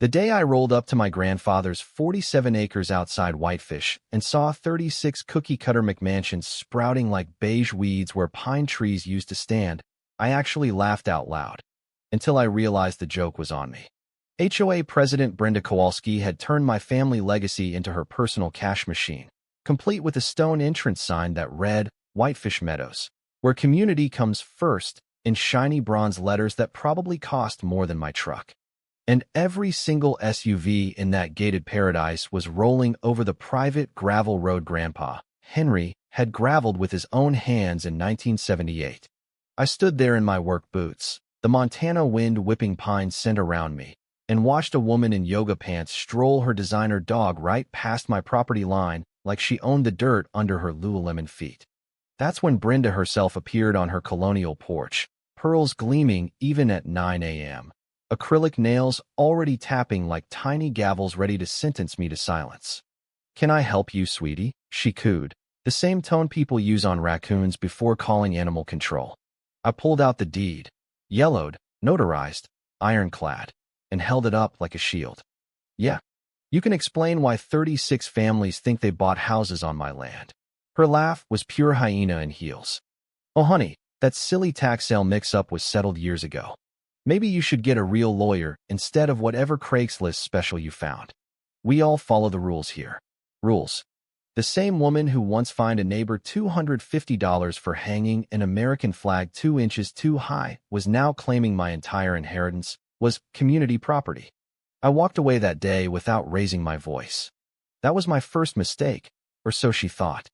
The day I rolled up to my grandfather's 47 acres outside Whitefish and saw 36 cookie-cutter McMansions sprouting like beige weeds where pine trees used to stand, I actually laughed out loud, until I realized the joke was on me. HOA President Brenda Kowalski had turned my family legacy into her personal cash machine, complete with a stone entrance sign that read, Whitefish Meadows, where community comes first, in shiny bronze letters that probably cost more than my truck. And every single SUV in that gated paradise was rolling over the private gravel road Grandpa, Henry, had graveled with his own hands in 1978. I stood there in my work boots, the Montana wind whipping pine scent around me, and watched a woman in yoga pants stroll her designer dog right past my property line like she owned the dirt under her Lululemon feet. That's when Brenda herself appeared on her colonial porch, pearls gleaming even at 9 a.m. Acrylic nails already tapping like tiny gavels ready to sentence me to silence. "Can I help you, sweetie?" she cooed, the same tone people use on raccoons before calling animal control. I pulled out the deed, yellowed, notarized, ironclad, and held it up like a shield. "Yeah, you can explain why 36 families think they bought houses on my land." Her laugh was pure hyena in heels. "Oh, honey, that silly tax sale mix-up was settled years ago. Maybe you should get a real lawyer instead of whatever Craigslist special you found. We all follow the rules here." Rules. The same woman who once fined a neighbor $250 for hanging an American flag 2 inches too high was now claiming my entire inheritance was community property. I walked away that day without raising my voice. That was my first mistake, or so she thought.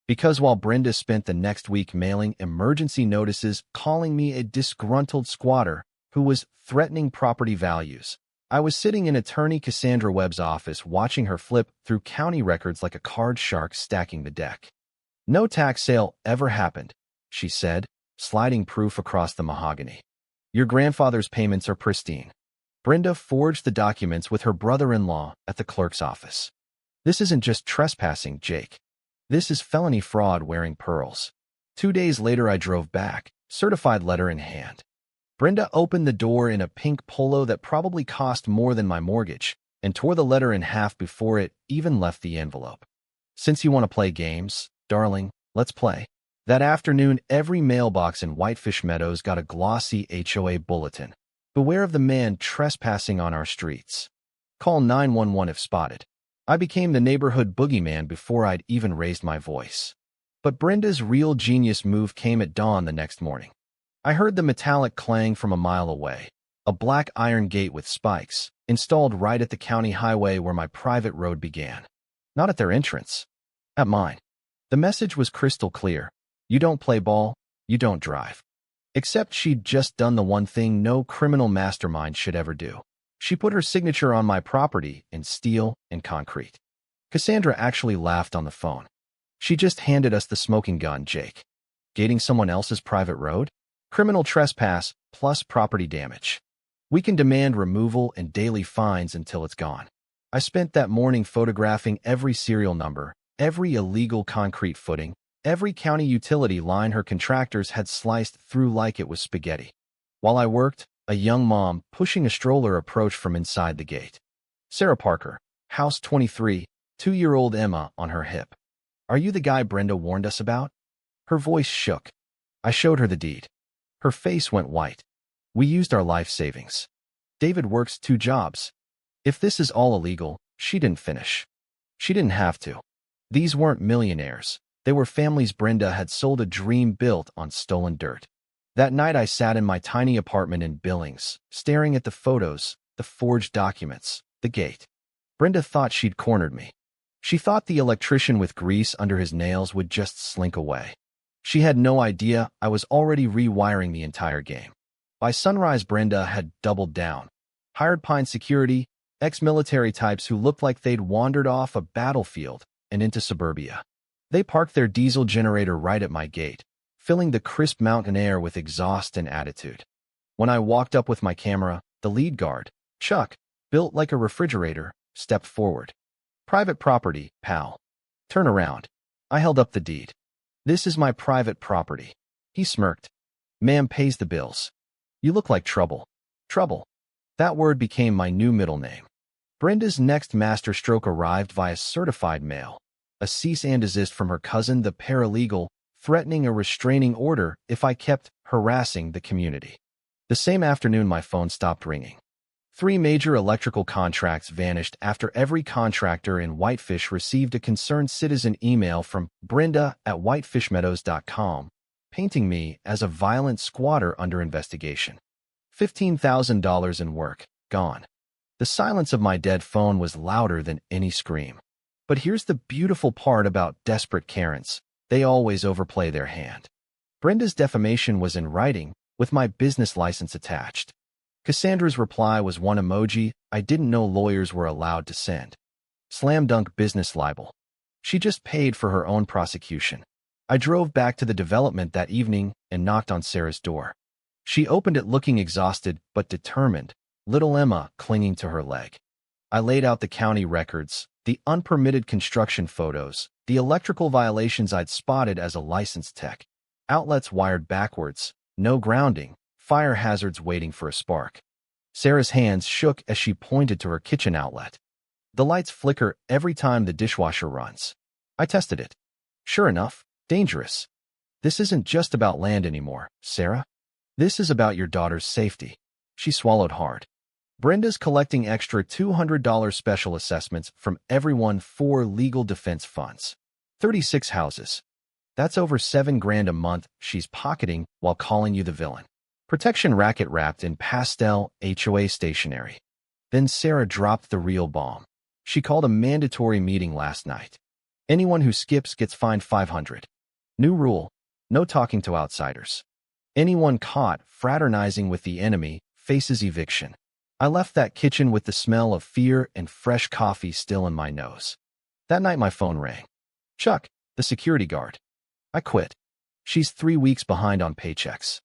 Because while Brenda spent the next week mailing emergency notices calling me a disgruntled squatter who was threatening property values, I was sitting in attorney Cassandra Webb's office watching her flip through county records like a card shark stacking the deck. "No tax sale ever happened," she said, sliding proof across the mahogany. "Your grandfather's payments are pristine." Brenda forged the documents with her brother-in-law at the clerk's office. "This isn't just trespassing, Jake. This is felony fraud wearing pearls." 2 days later I drove back, certified letter in hand. Brenda opened the door in a pink polo that probably cost more than my mortgage, and tore the letter in half before it even left the envelope. "Since you want to play games, darling, let's play." That afternoon, every mailbox in Whitefish Meadows got a glossy HOA bulletin. "Beware of the man trespassing on our streets. Call 911 if spotted." I became the neighborhood boogeyman before I'd even raised my voice. But Brenda's real genius move came at dawn the next morning. I heard the metallic clang from a mile away, a black iron gate with spikes, installed right at the county highway where my private road began. Not at their entrance, at mine. The message was crystal clear. You don't play ball, you don't drive. Except she'd just done the one thing no criminal mastermind should ever do. She put her signature on my property in steel and concrete. Cassandra actually laughed on the phone. "She just handed us the smoking gun, Jake. Gating someone else's private road? Criminal trespass plus property damage. We can demand removal and daily fines until it's gone." I spent that morning photographing every serial number, every illegal concrete footing, every county utility line her contractors had sliced through like it was spaghetti. While I worked, a young mom pushing a stroller approached from inside the gate. "Sarah Parker, house 23, 2-year-old Emma on her hip. Are you the guy Brenda warned us about?" Her voice shook. I showed her the deed. Her face went white. "We used our life savings. David works 2 jobs. If this is all illegal," she didn't finish. She didn't have to. These weren't millionaires. They were families Brenda had sold a dream built on stolen dirt. That night I sat in my tiny apartment in Billings, staring at the photos, the forged documents, the gate. Brenda thought she'd cornered me. She thought the electrician with grease under his nails would just slink away. She had no idea I was already rewiring the entire game. By sunrise, Brenda had doubled down. Hired Pine security, ex-military types who looked like they'd wandered off a battlefield and into suburbia. They parked their diesel generator right at my gate, filling the crisp mountain air with exhaust and attitude. When I walked up with my camera, the lead guard, Chuck, built like a refrigerator, stepped forward. "Private property, pal. Turn around." I held up the deed. "This is my private property." He smirked. "Ma'am pays the bills. You look like trouble." Trouble. That word became my new middle name. Brenda's next masterstroke arrived via certified mail. A cease and desist from her cousin, the paralegal, threatening a restraining order if I kept harassing the community. The same afternoon, my phone stopped ringing. 3 major electrical contracts vanished after every contractor in Whitefish received a concerned citizen email from Brenda@whitefishmeadows.com, painting me as a violent squatter under investigation. $15,000 in work, gone. The silence of my dead phone was louder than any scream. But here's the beautiful part about desperate Karens. They always overplay their hand. Brenda's defamation was in writing, with my business license attached. Cassandra's reply was one emoji I didn't know lawyers were allowed to send. Slam dunk business libel. She just paid for her own prosecution. I drove back to the development that evening and knocked on Sarah's door. She opened it looking exhausted but determined, little Emma clinging to her leg. I laid out the county records, the unpermitted construction photos, the electrical violations I'd spotted as a licensed tech. Outlets wired backwards, no grounding, fire hazards waiting for a spark. Sarah's hands shook as she pointed to her kitchen outlet. The lights flicker every time the dishwasher runs. I tested it. Sure enough, dangerous. This isn't just about land anymore, Sarah. This is about your daughter's safety. She swallowed hard. Brenda's collecting extra $200 special assessments from everyone for legal defense funds. 36 houses. That's over $7,000 a month she's pocketing while calling you the villain. Protection racket wrapped in pastel HOA stationery. Then Sarah dropped the real bomb. She called a mandatory meeting last night. Anyone who skips gets fined $500. New rule, no talking to outsiders. Anyone caught fraternizing with the enemy faces eviction. I left that kitchen with the smell of fear and fresh coffee still in my nose. That night my phone rang. Chuck, the security guard. I quit. She's 3 weeks behind on paychecks.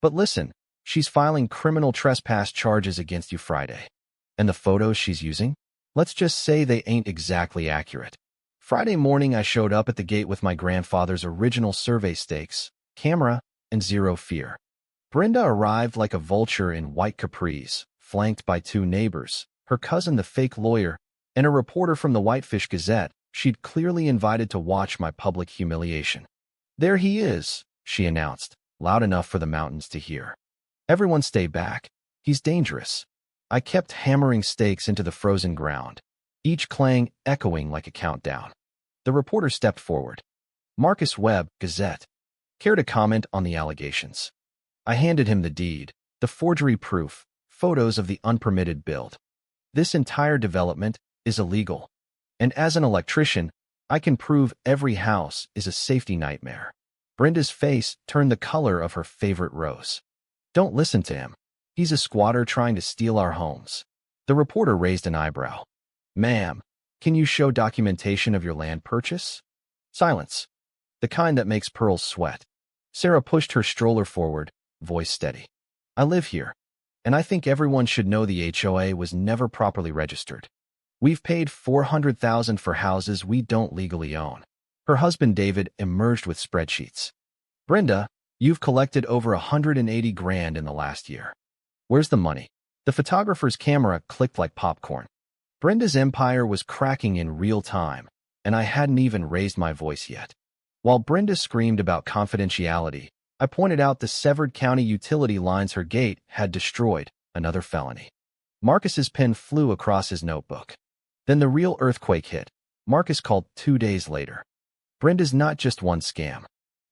But listen, she's filing criminal trespass charges against you Friday. And the photos she's using? Let's just say they ain't exactly accurate. Friday morning I showed up at the gate with my grandfather's original survey stakes, camera, and zero fear. Brenda arrived like a vulture in white capris, flanked by 2 neighbors, her cousin the fake lawyer, and a reporter from the Whitefish Gazette she'd clearly invited to watch my public humiliation. There he is, she announced, loud enough for the mountains to hear. Everyone stay back. He's dangerous. I kept hammering stakes into the frozen ground, each clang echoing like a countdown. The reporter stepped forward. Marcus Webb, Gazette. Care to comment on the allegations? I handed him the deed, the forgery proof, photos of the unpermitted build. This entire development is illegal. And as an electrician, I can prove every house is a safety nightmare. Brenda's face turned the color of her favorite rose. Don't listen to him. He's a squatter trying to steal our homes. The reporter raised an eyebrow. Ma'am, can you show documentation of your land purchase? Silence. The kind that makes pearls sweat. Sarah pushed her stroller forward, voice steady. I live here, and I think everyone should know the HOA was never properly registered. We've paid $400,000 for houses we don't legally own. Her husband David emerged with spreadsheets. Brenda, you've collected over $180,000 in the last year. Where's the money? The photographer's camera clicked like popcorn. Brenda's empire was cracking in real time, and I hadn't even raised my voice yet. While Brenda screamed about confidentiality, I pointed out the severed county utility lines her gate had destroyed, another felony. Marcus's pen flew across his notebook. Then the real earthquake hit. Marcus called 2 days later. Brenda's not just one scam.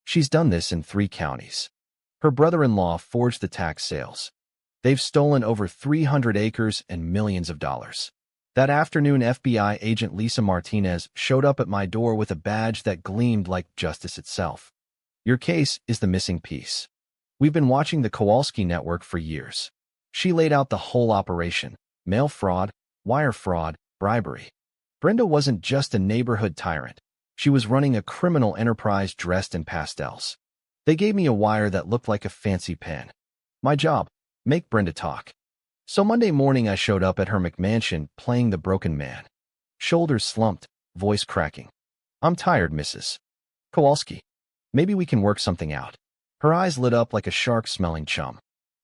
She's done this in 3 counties. Her brother-in-law forged the tax sales. They've stolen over 300 acres and millions of dollars. That afternoon, FBI agent Lisa Martinez showed up at my door with a badge that gleamed like justice itself. Your case is the missing piece. We've been watching the Kowalski network for years. She laid out the whole operation: mail fraud, wire fraud, bribery. Brenda wasn't just a neighborhood tyrant. She was running a criminal enterprise dressed in pastels. They gave me a wire that looked like a fancy pen. My job: make Brenda talk. So Monday morning I showed up at her McMansion playing the broken man. Shoulders slumped, voice cracking. I'm tired, Mrs. Kowalski. Maybe we can work something out. Her eyes lit up like a shark smelling chum.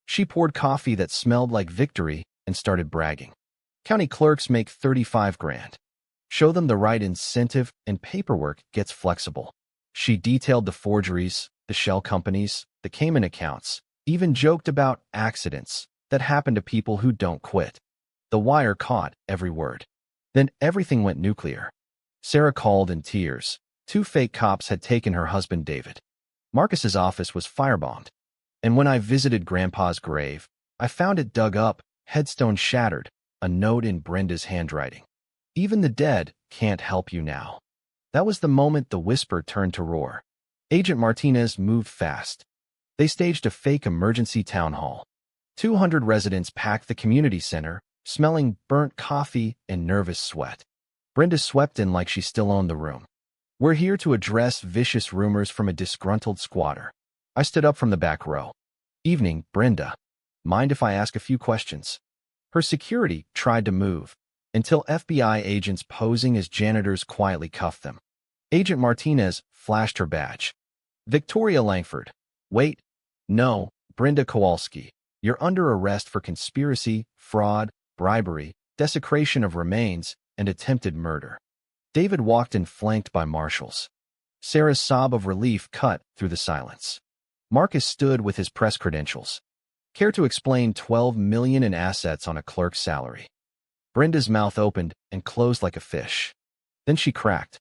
She poured coffee that smelled like victory and started bragging. County clerks make 35 grand. Show them the right incentive and paperwork gets flexible. She detailed the forgeries, the shell companies, the Cayman accounts, even joked about accidents that happen to people who don't quit. The Wire caught every word. Then everything went nuclear. Sarah called in tears. 2 fake cops had taken her husband David. Marcus's office was firebombed. And when I visited Grandpa's grave, I found it dug up, headstone shattered, a note in Brenda's handwriting. Even the dead can't help you now. That was the moment the whisper turned to roar. Agent Martinez moved fast. They staged a fake emergency town hall. 200 residents packed the community center, smelling burnt coffee and nervous sweat. Brenda swept in like she still owned the room. We're here to address vicious rumors from a disgruntled squatter. I stood up from the back row. Evening, Brenda. Mind if I ask a few questions? Her security tried to move, until FBI agents posing as janitors quietly cuffed them. Agent Martinez flashed her badge. Victoria Langford. Wait. No, Brenda Kowalski. You're under arrest for conspiracy, fraud, bribery, desecration of remains, and attempted murder. David walked in flanked by marshals. Sarah's sob of relief cut through the silence. Marcus stood with his press credentials. Care to explain $12 million in assets on a clerk's salary? Brenda's mouth opened and closed like a fish. Then she cracked.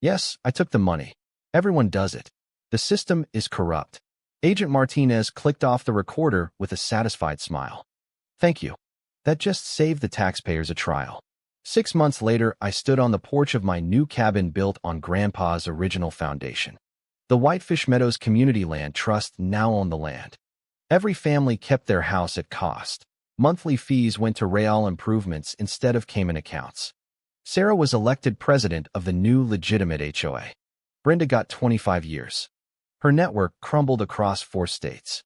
Yes, I took the money. Everyone does it. The system is corrupt. Agent Martinez clicked off the recorder with a satisfied smile. Thank you. That just saved the taxpayers a trial. 6 months later, I stood on the porch of my new cabin built on Grandpa's original foundation. The Whitefish Meadows Community Land Trust now owned the land. Every family kept their house at cost. Monthly fees went to rail improvements instead of Cayman accounts. Sarah was elected president of the new legitimate HOA. Brenda got 25 years. Her network crumbled across 4 states.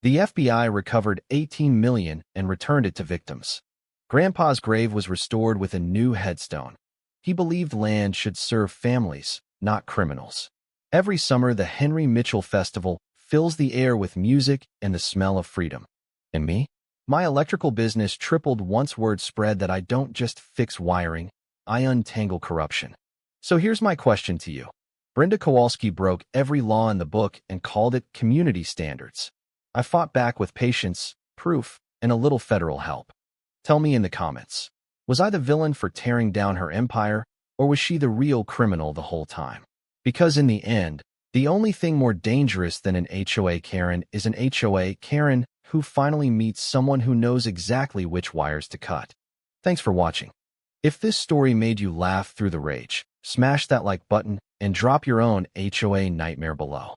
The FBI recovered $18 million and returned it to victims. Grandpa's grave was restored with a new headstone. He believed land should serve families, not criminals. Every summer, the Henry Mitchell Festival fills the air with music and the smell of freedom. And me? My electrical business tripled once word spread that I don't just fix wiring, I untangle corruption. So here's my question to you. Brenda Kowalski broke every law in the book and called it community standards. I fought back with patience, proof, and a little federal help. Tell me in the comments. Was I the villain for tearing down her empire, or was she the real criminal the whole time? Because in the end, the only thing more dangerous than an HOA Karen is an HOA Karen who finally meets someone who knows exactly which wires to cut. Thanks for watching. If this story made you laugh through the rage, smash that like button and drop your own HOA nightmare below.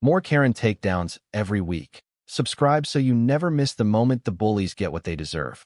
More Karen takedowns every week. Subscribe so you never miss the moment the bullies get what they deserve.